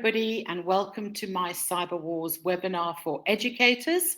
Everybody, and welcome to my Cyberwalls webinar for educators.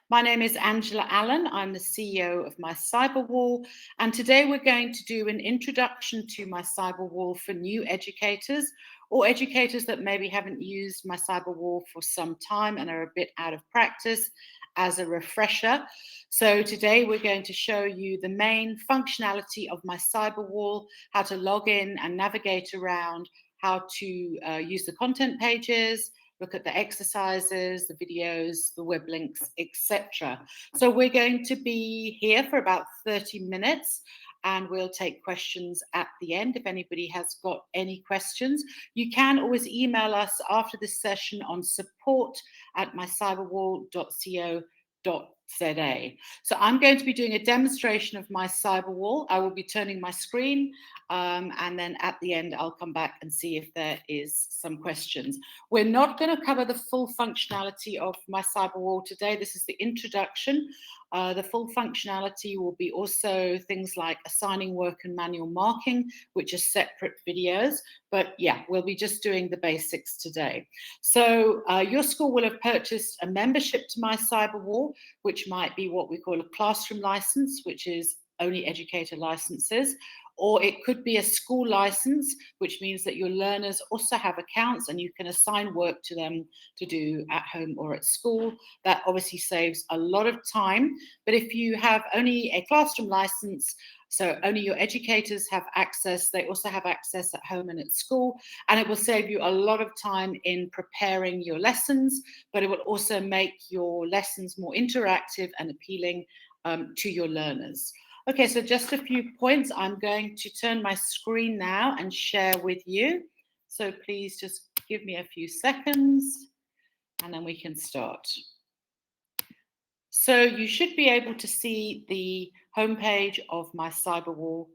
My name is Angela Allen. I'm the CEO of my Cyberwall, and today we're going to do an introduction to my Cyberwall for new educators or educators that maybe haven't used my Cyberwall for some time and are a bit out of practice as a refresher. So today we're going to show you the main functionality of my Cyberwall, how to log in and navigate around, how to use the content pages, look at the exercises, the videos, the web links, etc. So we're going to be here for about 30 minutes and we'll take questions at the end. If anybody has got any questions, you can always email us after this session on support@mycyberwall.co.za. So I'm going to be doing a demonstration of my Cyberwall. I will be turning my screen and then at the end I'll come back and see if there is some questions. We're not going to cover the full functionality of my Cyberwall today. This is the introduction. The full functionality will be also things like assigning work and manual marking, which are separate videos. But yeah, we'll be just doing the basics today. So your school will have purchased a membership to my Cyberwall, which might be what we call a classroom license, which is only educator licenses, or it could be a school license, which means that your learners also have accounts and you can assign work to them to do at home or at school. That obviously saves a lot of time. But if you have only a classroom license, so only your educators have access, they also have access at home and at school, and it will save you a lot of time in preparing your lessons, but it will also make your lessons more interactive and appealing to your learners. Okay, so just a few points. I'm going to turn my screen now and share with you. So please just give me a few seconds and then we can start. So you should be able to see the homepage of my Cyberwall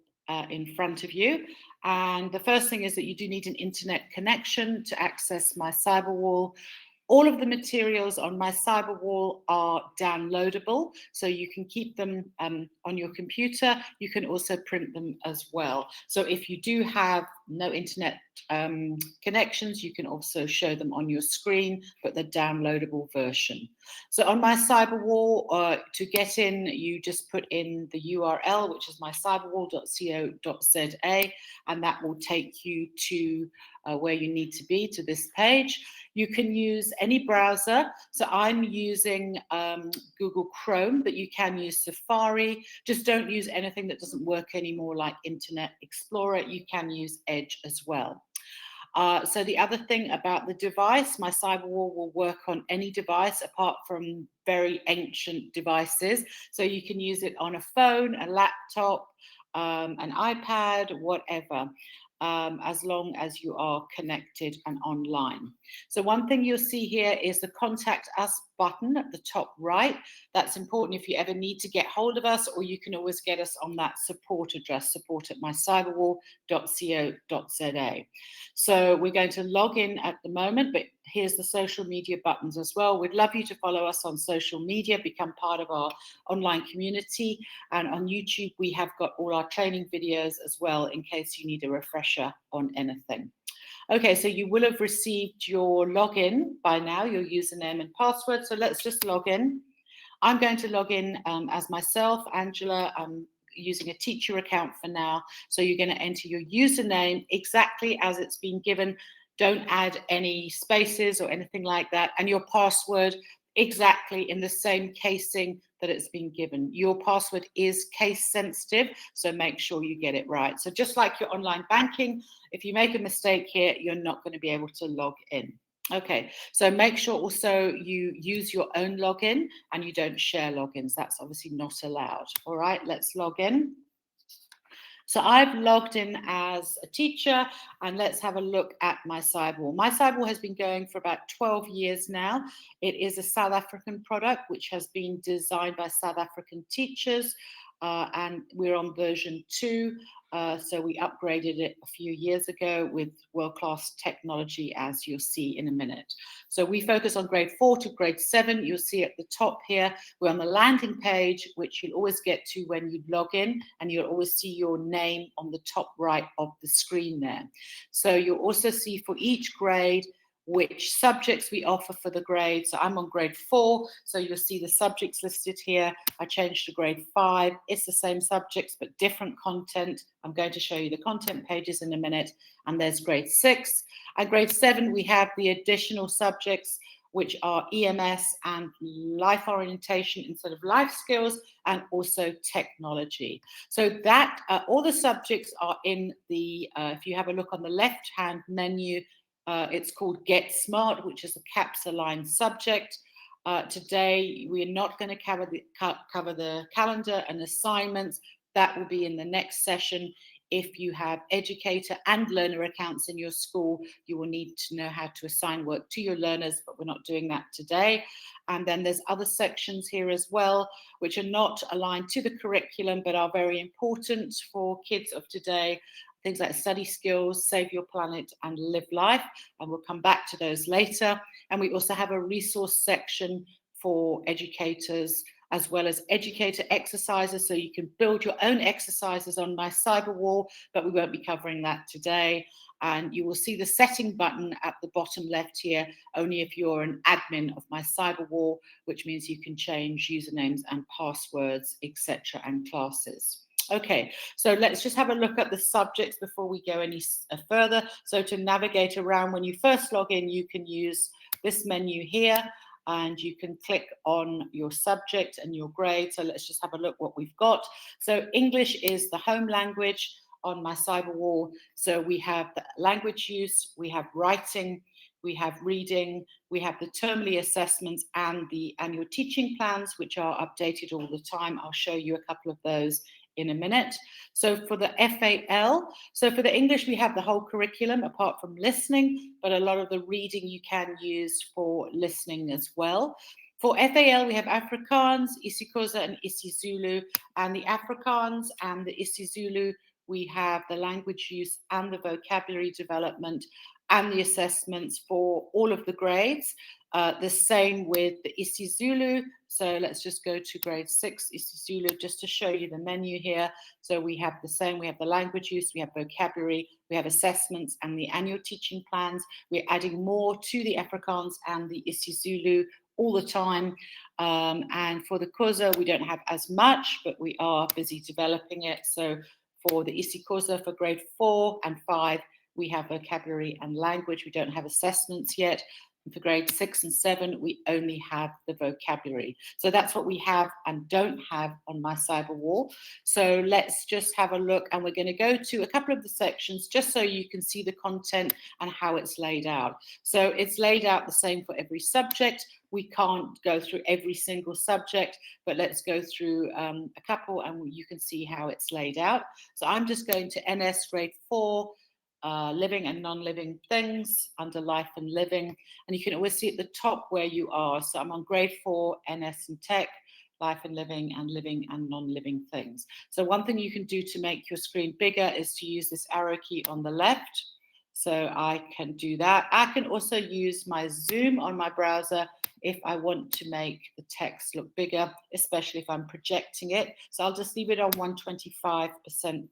in front of you. And the first thing is that you do need an internet connection to access my Cyberwall. All of the materials on my Cyberwall are downloadable, so you can keep them on your computer. You can also print them as well. So if you do have no internet connections, you can also show them on your screen, but the downloadable version. So on my Cyberwall, to get in, you just put in the URL, which is mycyberwall.co.za, and that will take you to where you need to be, to this page. You can use any browser. So I'm using Google Chrome, but you can use Safari. Just don't use anything that doesn't work anymore, like Internet Explorer. You can use Edge as well. So the other thing about the device, my Cyberwall will work on any device apart from very ancient devices. So you can use it on a phone, a laptop, an iPad, whatever. As long as you are connected and online. So one thing you'll see here is the Contact Us button at the top right. That's important if you ever need to get hold of us, or you can always get us on that support address, support@mycyberwall.co.za. So we're going to log in at the moment, but here's the social media buttons as well. We'd love you to follow us on social media, become part of our online community. And on YouTube, we have got all our training videos as well, in case you need a refresher on anything. Okay, so you will have received your login by now, your username and password. So let's just log in. I'm going to log in as myself, Angela. I'm using a teacher account for now. So you're going to enter your username exactly as it's been given. Don't add any spaces or anything like that. And your password exactly in the same casing that it's been given. Your password is case sensitive, so make sure you get it right. So just like your online banking, if you make a mistake here, you're not going to be able to log in. Okay, so make sure also you use your own login and you don't share logins. That's obviously not allowed. All right, let's log in. So I've logged in as a teacher, and let's have a look at my Cyberwall. My Cyberwall has been going for about 12 years now. It is a South African product which has been designed by South African teachers, and we're on version 2. So we upgraded it a few years ago with world-class technology, as you'll see in a minute. So we focus on grade 4 to grade 7. You'll see at the top here, we're on the landing page, which you'll always get to when you log in, and you'll always see your name on the top right of the screen there. So you'll also see for each grade which subjects we offer for the grade. So I'm on grade 4, so you'll see the subjects listed here. I changed to grade 5. It's the same subjects, but different content. I'm going to show you the content pages in a minute. And there's grade 6. At grade 7, we have the additional subjects, which are EMS and life orientation instead of life skills, and also technology. So that all the subjects are in the, if you have a look on the left-hand menu, it's called Get Smart, which is a CAPS-aligned subject. Today, we're not going to cover the calendar and assignments. That will be in the next session. If you have educator and learner accounts in your school, you will need to know how to assign work to your learners, but we're not doing that today. And then there's other sections here as well, which are not aligned to the curriculum, but are very important for kids of today. Things like study skills, save your planet, and live life. And we'll come back to those later. And we also have a resource section for educators, as well as educator exercises, so you can build your own exercises on my Cyberwall, but we won't be covering that today. And you will see the setting button at the bottom left here, only if you're an admin of my Cyberwall, which means you can change usernames and passwords, etc., and classes. Okay, so let's just have a look at the subjects before we go any further. So to navigate around, when you first log in, you can use this menu here, and you can click on your subject and your grade. So let's just have a look what we've got. So English is the home language on my Cyberwall. So we have the language use, we have writing, we have reading, we have the termly assessments and the annual teaching plans, which are updated all the time. I'll show you a couple of those in a minute. So for the FAL, so for the English, we have the whole curriculum apart from listening, but a lot of the reading you can use for listening as well. For FAL, we have Afrikaans, isiXhosa, and isiZulu. And the Afrikaans and the isiZulu, we have the language use and the vocabulary development and the assessments for all of the grades. The same with the isiZulu. So let's just go to grade 6 isiZulu just to show you the menu here. So we have the same, we have the language use, we have vocabulary, we have assessments and the annual teaching plans. We're adding more to the Afrikaans and the isiZulu all the time. And for the Xhosa, we don't have as much, but we are busy developing it. So for the isiXhosa for grade 4 and 5, we have vocabulary and language. We don't have assessments yet. And for grade 6 and 7, we only have the vocabulary. So that's what we have and don't have on my Cyberwall. So let's just have a look, and we're going to go to a couple of the sections just so you can see the content and how it's laid out. So it's laid out the same for every subject. We can't go through every single subject, but let's go through a couple and you can see how it's laid out. So I'm just going to NS grade 4, living and non-living things under life and living. And you can always see at the top where you are. So I'm on grade 4, NS and tech, life and living and non-living things. So one thing you can do to make your screen bigger is to use this arrow key on the left. So I can do that. I can also use my zoom on my browser if I want to make the text look bigger, especially if I'm projecting it. So I'll just leave it on 125%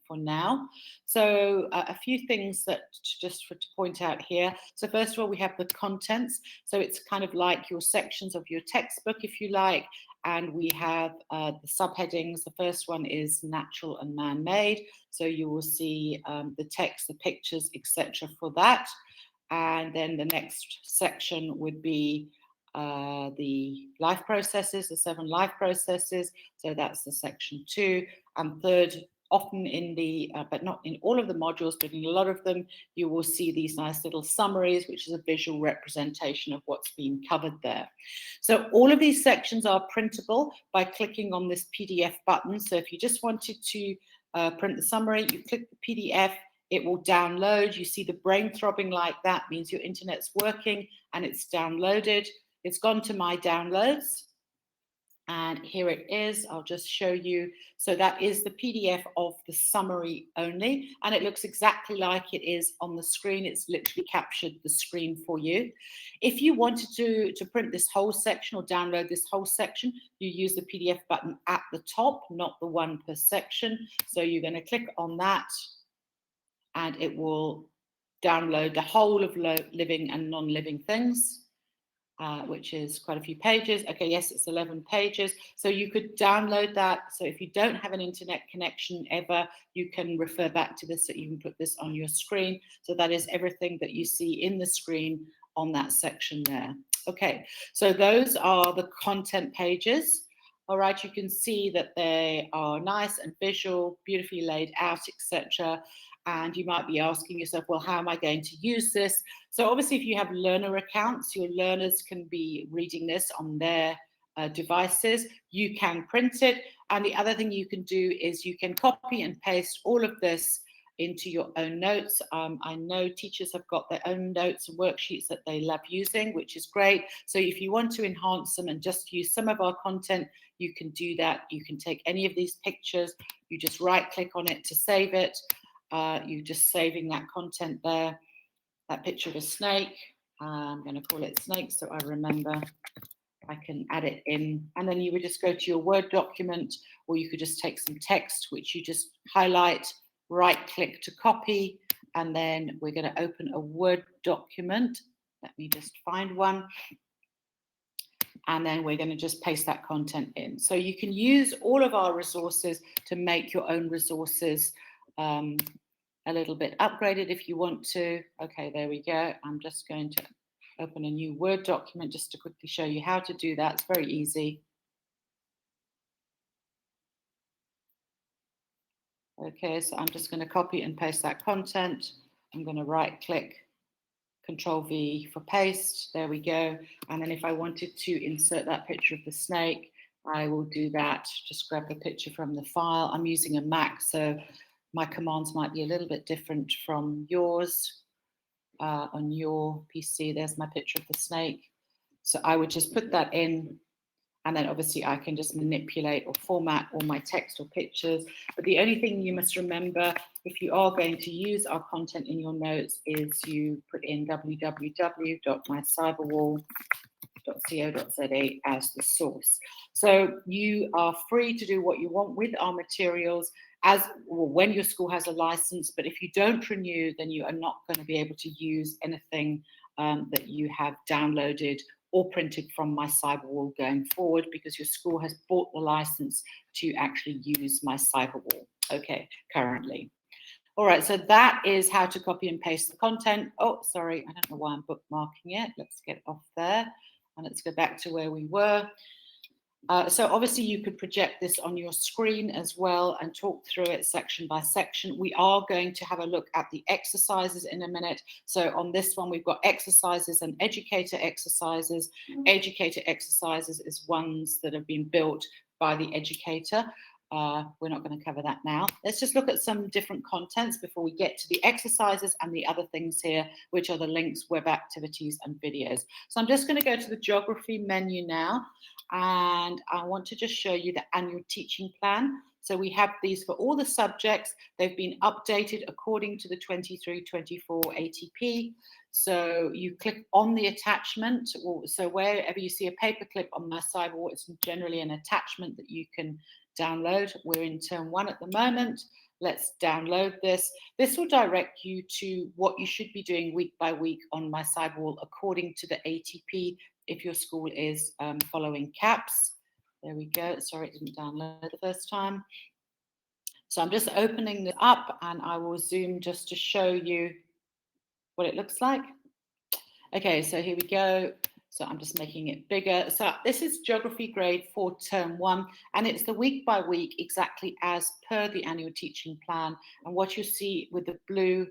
for now. So a few things that just to point out here. So first of all, we have the contents. So it's kind of like your sections of your textbook, if you like. And we have the subheadings. The first one is natural and man-made. So you will see the text, the pictures, etc. for that. And then the next section would be the life processes, the 7 life processes. So that's the section 2. And third, often in the, but not in all of the modules, but in a lot of them, you will see these nice little summaries, which is a visual representation of what's being covered there. So all of these sections are printable by clicking on this PDF button. So if you just wanted to print the summary, you click the PDF, it will download. You see the brain throbbing like that, means your internet's working and it's downloaded. It's gone to my downloads. And here it is. I'll just show you. So that is the PDF of the summary only. And it looks exactly like it is on the screen. It's literally captured the screen for you. If you wanted to print this whole section or download this whole section, you use the PDF button at the top, not the one per section. So you're going to click on that and it will download the whole of living and non-living things, which is quite a few pages. Okay, yes, it's 11 pages. So you could download that. So if you don't have an internet connection ever, you can refer back to this, so you can put this on your screen. So that is everything that you see in the screen on that section there. Okay, so those are the content pages. All right, you can see that they are nice and visual, beautifully laid out, etc. And you might be asking yourself, well, how am I going to use this? So obviously, if you have learner accounts, your learners can be reading this on their devices. You can print it. And the other thing you can do is you can copy and paste all of this into your own notes. I know teachers have got their own notes and worksheets that they love using, which is great. So if you want to enhance them and just use some of our content, you can do that. You can take any of these pictures, you just right click on it to save it. You're just saving that content there. That picture of a snake, I'm going to call it snake so I remember. I can add it in, and then you would just go to your Word document, or you could just take some text which you just highlight, right click to copy, and then we're going to open a Word document. Let me just find one. And then we're going to just paste that content in. So you can use all of our resources to make your own resources a little bit upgraded if you want to. Okay, there we go. I'm just going to open a new Word document just to quickly show you how to do that. It's very easy. Okay, so I'm just going to copy and paste that content. I'm going to right click, Control V for paste. There we go. And then if I wanted to insert that picture of the snake, I will do that. Just grab the picture from the file. I'm using a Mac, so my commands might be a little bit different from yours. On your PC, there's my picture of the snake. So I would just put that in, and then obviously I can just manipulate or format all my text or pictures. But the only thing you must remember, if you are going to use our content in your notes, is you put in www.mycyberwall.co.za as the source. So you are free to do what you want with our materials as well, when your school has a license, but if you don't renew, then you are not going to be able to use anything that you have downloaded or printed from my Cyberwall going forward, because your school has bought the license to actually use my Cyberwall, okay, currently. All right, so that is how to copy and paste the content. Oh, sorry, I don't know why I'm bookmarking it. Let's get off there and let's go back to where we were. So obviously you could project this on your screen as well and talk through it section by section. We are going to have a look at the exercises in a minute. So on this one, we've got exercises and educator exercises. Educator exercises is ones that have been built by the educator. We're not going to cover that now. Let's just look at some different contents before we get to the exercises and the other things here, which are the links, web activities, and videos. So I'm just going to go to the geography menu now, and I want to just show you the annual teaching plan. So we have these for all the subjects. They've been updated according to the 23-24 ATP. So you click on the attachment. So wherever you see a paperclip on my Cyberwall, it's generally an attachment that you can download. We're in term 1 at the moment. Let's download this. This will direct you to what you should be doing week by week on my Cyberwall according to the ATP if your school is following CAPS. There we go. Sorry, it didn't download the first time. So I'm just opening it up and I will zoom just to show you what it looks like. Okay, so here we go. So I'm just making it bigger. So this is geography grade for term 1, and it's the week by week exactly as per the annual teaching plan. And what you see with the blue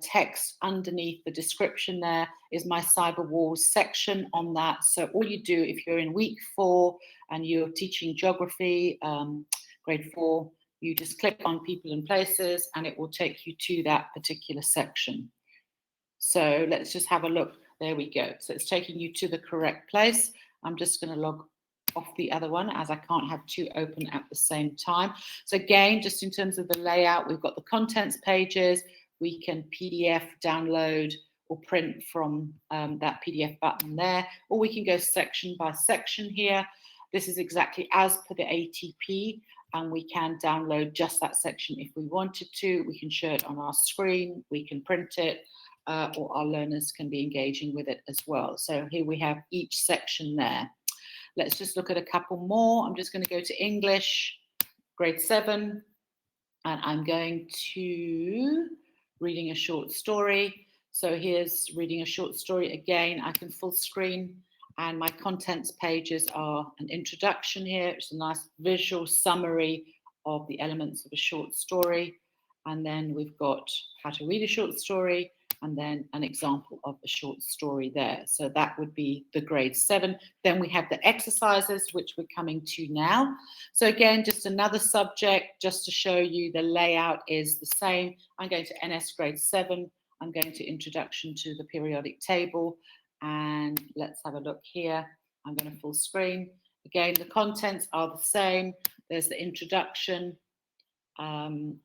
text underneath the description there is my Cyberwall section on that. So all you do if you're in week 4 and you're teaching geography, grade 4, you just click on people and places and it will take you to that particular section. So let's just have a look. There we go. So it's taking you to the correct place. I'm just going to log off the other one as I can't have two open at the same time. So again, just in terms of the layout, we've got the contents pages. We can PDF download or print from that PDF button there, or we can go section by section here. This is exactly as per the ATP, and we can download just that section if we wanted to. We can show it on our screen, we can print it, or our learners can be engaging with it as well. So here we have each section there. Let's just look at a couple more. I'm just going to go to English, grade 7, and I'm going to reading a short story. So here's reading a short story. Again, I can full screen, and my contents pages are an introduction here. It's a nice visual summary of the elements of a short story. And then we've got how to read a short story, and then an example of a short story there. So that would be the grade 7. Then we have the exercises, which we're coming to now. So again, just another subject, just to show you the layout is the same. I'm going to NS grade 7. I'm going to introduction to the periodic table. And let's have a look here. I'm going to full screen. Again, the contents are the same. There's the introduction,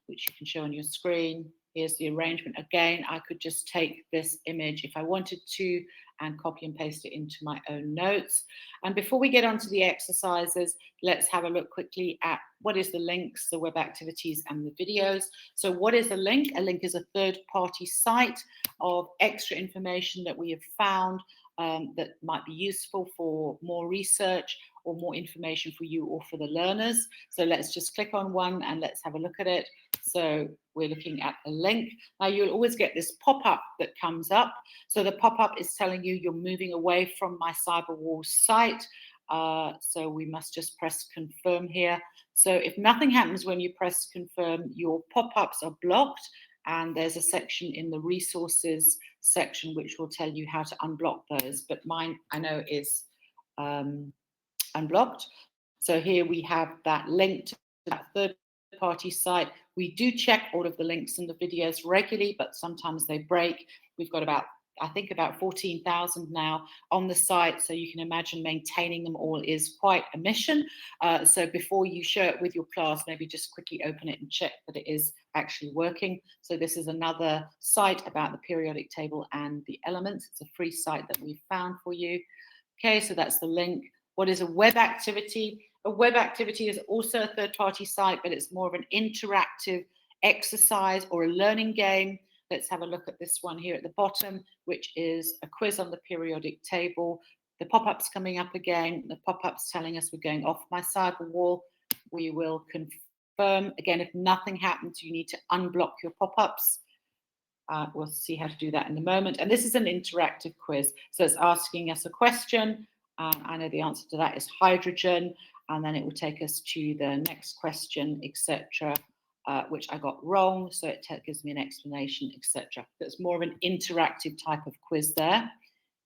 which you can show on your screen. Here's the arrangement. Again, I could just take this image if I wanted to and copy and paste it into my own notes. And before we get on to the exercises, let's have a look quickly at what is the links, the web activities and the videos. So what is a link? A link is a third-party site of extra information that we have found that might be useful for more research or more information for you or for the learners. So let's just click on one and let's have a look at it. So we're looking at a link. Now you'll always get this pop-up that comes up. So the pop-up is telling you you're moving away from my Cyberwall site. So we must just press confirm here. So if nothing happens when you press confirm, your pop-ups are blocked, and there's a section in the resources section which will tell you how to unblock those. But mine, I know, is unblocked. So here we have that link to that third-party site. We do check all of the links in the videos regularly, but sometimes they break. We've got about, I think, about 14,000 now on the site. So you can imagine maintaining them all is quite a mission. So before you share it with your class, maybe just quickly open it and check that it is actually working. So this is another site about the periodic table and the elements. It's a free site that we've found for you. Okay, so that's the link. What is a web activity? A web activity is also a third-party site, but it's more of an interactive exercise or a learning game. Let's have a look at this one here at the bottom, which is a quiz on the periodic table. The pop-up's coming up again. The pop-up's telling us we're going off my Cyberwall. We will confirm. Again, if nothing happens, you need to unblock your pop-ups. We'll see how to do that in a moment. And this is an interactive quiz. So it's asking us a question. I know the answer to that is hydrogen. And then it will take us to the next question, etc., which I got wrong. So it gives me an explanation, etc. It's more of an interactive type of quiz there. I'm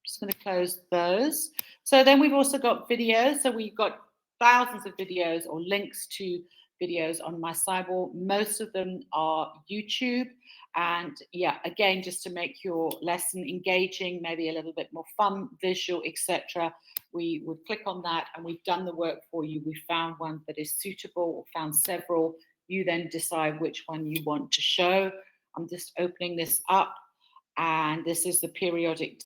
just going to close those. So then we've also got videos. So we've got thousands of videos or links to videos on my Cyberwall. Most of them are YouTube. And yeah, again, just to make your lesson engaging, maybe a little bit more fun, visual, etc., we would click on that and we've done the work for you. We found one that is suitable or found several. You then decide which one you want to show. I'm just opening this up, and this is the periodic.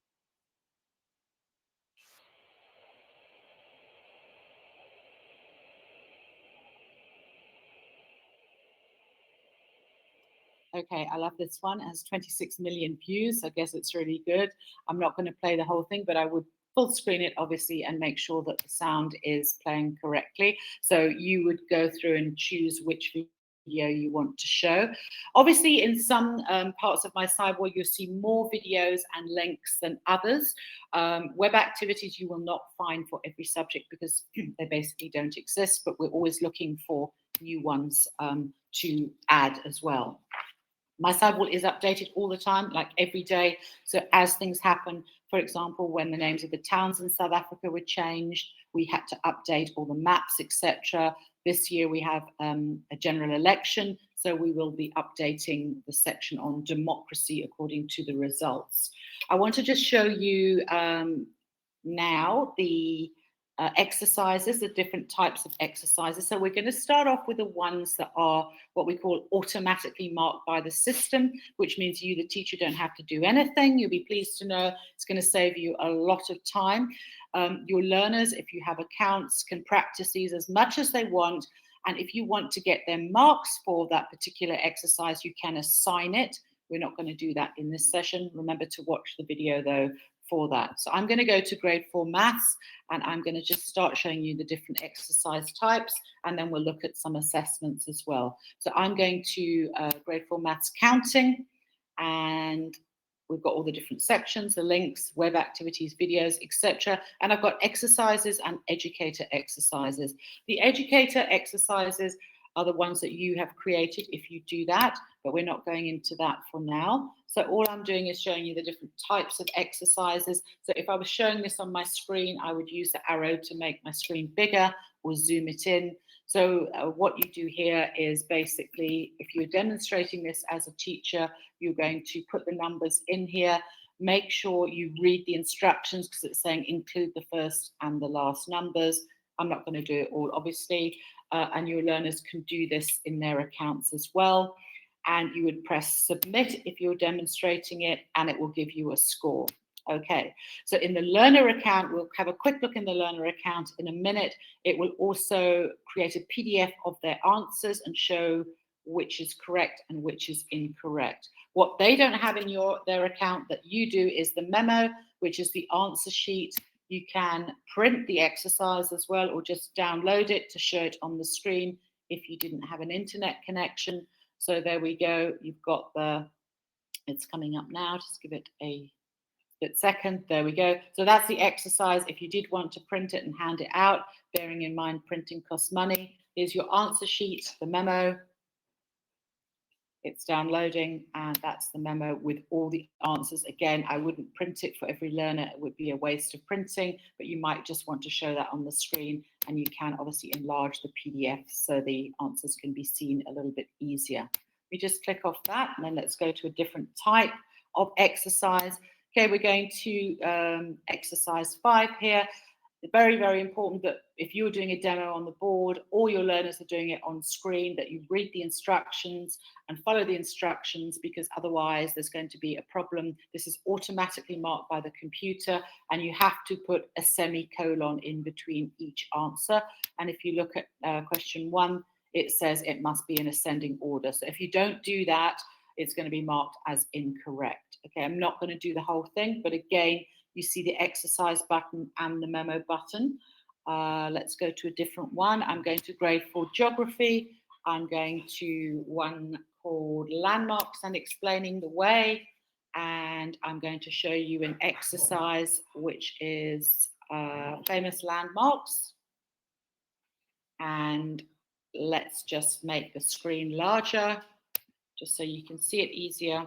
Okay, I love this one. It has 26 million views. I guess it's really good. I'm not going to play the whole thing, but I would full screen it, obviously, and make sure that the sound is playing correctly. So you would go through and choose which video you want to show. Obviously, in some parts of my Cyberwall, you'll see more videos and links than others. Web activities you will not find for every subject because they basically don't exist, but we're always looking for new ones to add as well. My Cyberwall is updated all the time, like every day. So as things happen, for example, when the names of the towns in South Africa were changed, we had to update all the maps, etc. This year we have a general election, so we will be updating the section on democracy according to the results. I want to just show you now the exercises, the different types of exercises. So we're going to start off with the ones that are what we call automatically marked by the system, which means you, the teacher, don't have to do anything. You'll be pleased to know it's going to save you a lot of time. Your learners, if you have accounts, can practice these as much as they want. And if you want to get their marks for that particular exercise, you can assign it We're not going to do that in this session. Remember to watch the video though for that. So I'm going to go to grade 4 maths, and I'm going to just start showing you the different exercise types, and then we'll look at some assessments as well. So I'm going to grade 4 maths counting, and we've got all the different sections, the links, web activities, videos, etc. And I've got exercises and educator exercises. The educator exercises are the ones that you have created if you do that, but we're not going into that for now. So all I'm doing is showing you the different types of exercises. So if I was showing this on my screen, I would use the arrow to make my screen bigger or zoom it in. So what you do here is basically, if you're demonstrating this as a teacher, you're going to put the numbers in here. Make sure you read the instructions, because it's saying include the first and the last numbers. I'm not going to do it all, obviously, and your learners can do this in their accounts as well. And you would press submit if you're demonstrating it, and it will give you a score. Okay, so in the learner account, we'll have a quick look in the learner account in a minute. It will also create a PDF of their answers and show which is correct and which is incorrect. What they don't have in their account that you do is the memo, which is the answer sheet. You can print the exercise as well, or just download it to show it on the screen if you didn't have an internet connection. So there we go. You've got it's coming up now. Just give it a second. There we go. So that's the exercise. If you did want to print it and hand it out, bearing in mind printing costs money, here's your answer sheet, the memo. It's downloading, and that's the memo with all the answers. Again, I wouldn't print it for every learner. It would be a waste of printing, but you might just want to show that on the screen, and you can obviously enlarge the PDF so the answers can be seen a little bit easier. We just click off that, and then let's go to a different type of exercise. Okay, we're going to exercise 5 here. Very, very important that if you're doing a demo on the board, all your learners are doing it on screen, that you read the instructions and follow the instructions, because otherwise there's going to be a problem. This is automatically marked by the computer, and you have to put a semicolon in between each answer. And if you look at question 1, it says it must be in ascending order. So if you don't do that, it's going to be marked as incorrect. Okay, I'm not going to do the whole thing, but again, you see the exercise button and the memo button. Let's go to a different one. I'm going to grade 4 geography. I'm going to one called landmarks and explaining the way. And I'm going to show you an exercise which is famous landmarks. And let's just make the screen larger, just so you can see it easier.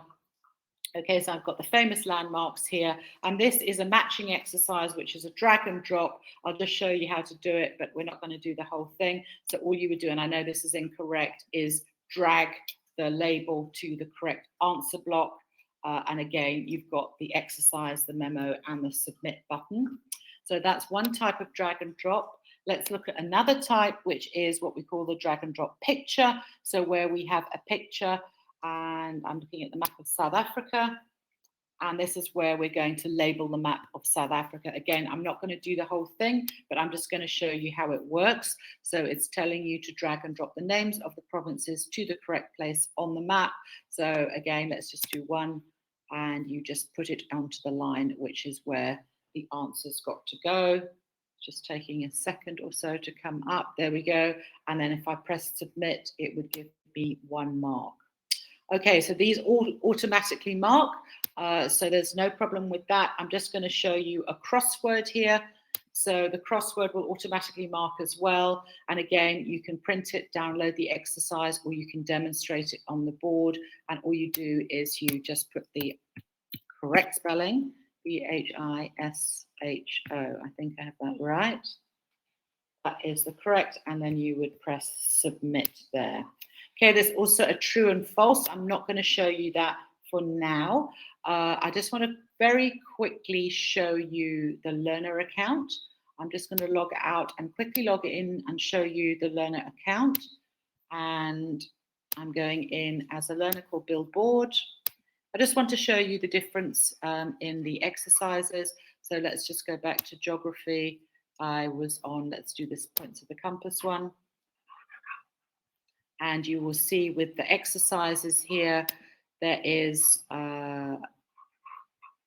Okay, so I've got the famous landmarks here, and this is a matching exercise, which is a drag and drop. I'll just show you how to do it, but we're not going to do the whole thing. So all you would do, and I know this is incorrect, is drag the label to the correct answer block. And again, you've got the exercise, the memo, and the submit button. So that's one type of drag and drop. Let's look at another type, which is what we call the drag and drop picture. So where we have a picture, and I'm looking at the map of South Africa, and this is where we're going to label the map of South Africa. Again, I'm not going to do the whole thing, but I'm just going to show you how it works. So it's telling you to drag and drop the names of the provinces to the correct place on the map. So again, let's just do one, and you just put it onto the line, which is where the answer's got to go. Just taking a second or so to come up. There we go. And then if I press submit, it would give me 1 mark. Okay, so these all automatically mark, so there's no problem with that. I'm just going to show you a crossword here. So the crossword will automatically mark as well. And again, you can print it, download the exercise, or you can demonstrate it on the board. And all you do is you just put the correct spelling, B-H-I-S-H-O. I think I have that right. That is the correct, and then you would press submit there. Okay, there's also a true and false. I'm not going to show you that for now. I just want to very quickly show you the learner account. I'm just going to log out and quickly log in and show you the learner account. And I'm going in as a learner called Billboard. I just want to show you the difference in the exercises. So let's just go back to geography. I was on, let's do this points of the compass one. And you will see with the exercises here, There is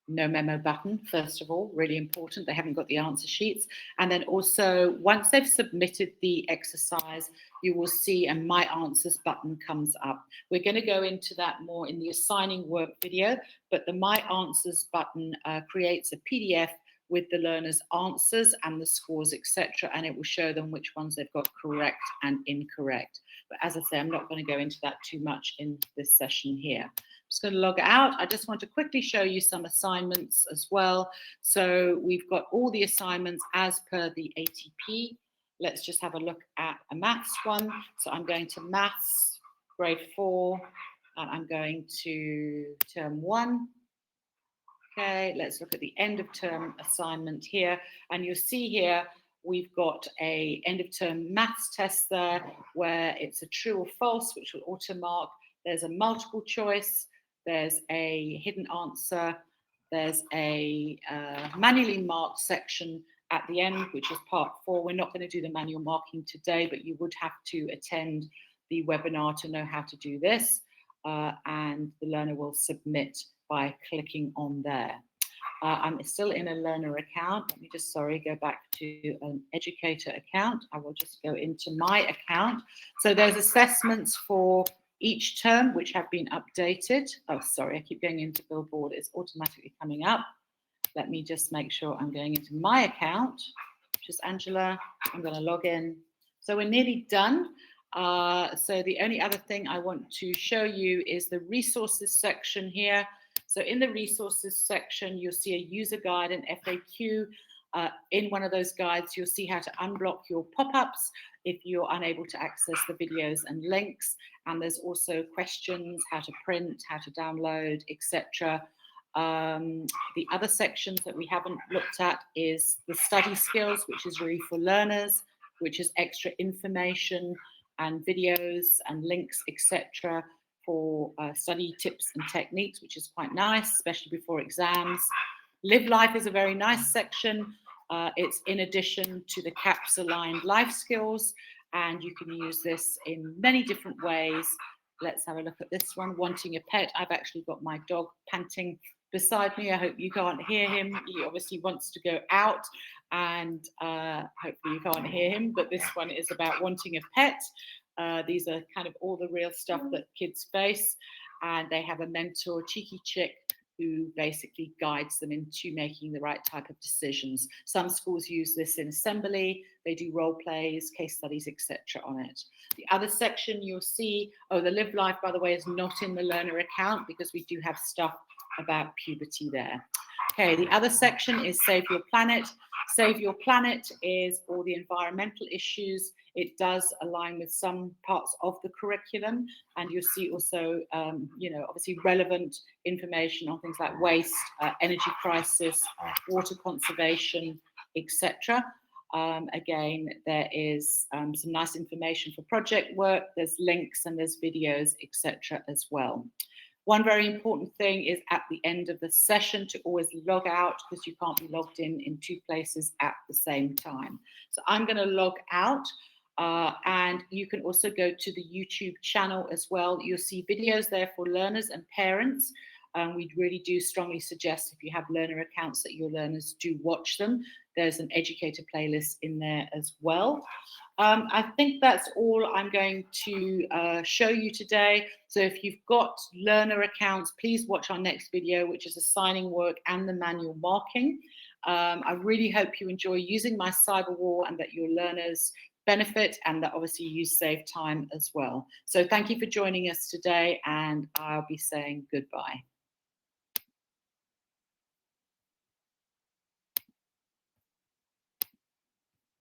no memo button, first of all, really important. They haven't got the answer sheets. And then also, once they've submitted the exercise, you will see a My Answers button comes up. We're going to go into that more in the assigning work video, but the My Answers button creates a PDF with the learners' answers and the scores, etc., and it will show them which ones they've got correct and incorrect. But as I say, I'm not going to go into that too much in this session here. I'm just going to log out. I just want to quickly show you some assignments as well. So we've got all the assignments as per the ATP. Let's just have a look at a maths one. So I'm going to maths, grade 4, and I'm going to term 1. Okay, let's look at the end of term assignment here. And you'll see here, we've got a end of term maths test there where it's a true or false, which will auto mark. There's a multiple choice, there's a hidden answer, there's a manually marked section at the end, which is part 4. We're not going to do the manual marking today, but you would have to attend the webinar to know how to do this. And the learner will submit by clicking on there. I'm still in a learner account. Let me just, go back to an educator account. I will just go into my account. So there's assessments for each term, which have been updated. Oh, sorry, I keep going into Billboard. It's automatically coming up. Let me just make sure I'm going into my account, which is Angela. I'm going to log in. So we're nearly done. So the only other thing I want to show you is the resources section here. So in the resources section, you'll see a user guide and FAQ. In one of those guides, you'll see how to unblock your pop-ups if you're unable to access the videos and links. And there's also questions, how to print, how to download, etc. The other sections that we haven't looked at is the study skills, which is really for learners, which is extra information and videos and links, etc., for study tips and techniques, which is quite nice, especially before exams. Live Life is a very nice section. It's in addition to the CAPS aligned life skills, and you can use this in many different ways. Let's have a look at this one, wanting a pet. I've actually got my dog panting beside me. I hope you can't hear him. He obviously wants to go out, and hopefully you can't hear him, but this one is about wanting a pet. These are kind of all the real stuff that kids face, and they have a mentor, Cheeky Chick, who basically guides them into making the right type of decisions. Some schools use this in assembly, they do role plays, case studies, etc. on it. The other section you'll see, the Live Life, by the way, is not in the learner account because we do have stuff about puberty there. Okay, the other section is Save Your Planet. Save Your Planet is all the environmental issues. It does align with some parts of the curriculum, and you'll see also, obviously relevant information on things like waste, energy crisis, water conservation, etc. Again, there is some nice information for project work. There's links and there's videos, etc. as well. One very important thing is at the end of the session to always log out, because you can't be logged in 2 places at the same time. So I'm going to log out, and you can also go to the YouTube channel as well. You'll see videos there for learners and parents. We really do strongly suggest, if you have learner accounts, that your learners do watch them. There's an educator playlist in there as well. I think that's all I'm going to show you today. So if you've got learner accounts, please watch our next video, which is assigning work and the manual marking. I really hope you enjoy using my Cyberwall and that your learners benefit, and that obviously you save time as well. So thank you for joining us today, and I'll be saying goodbye.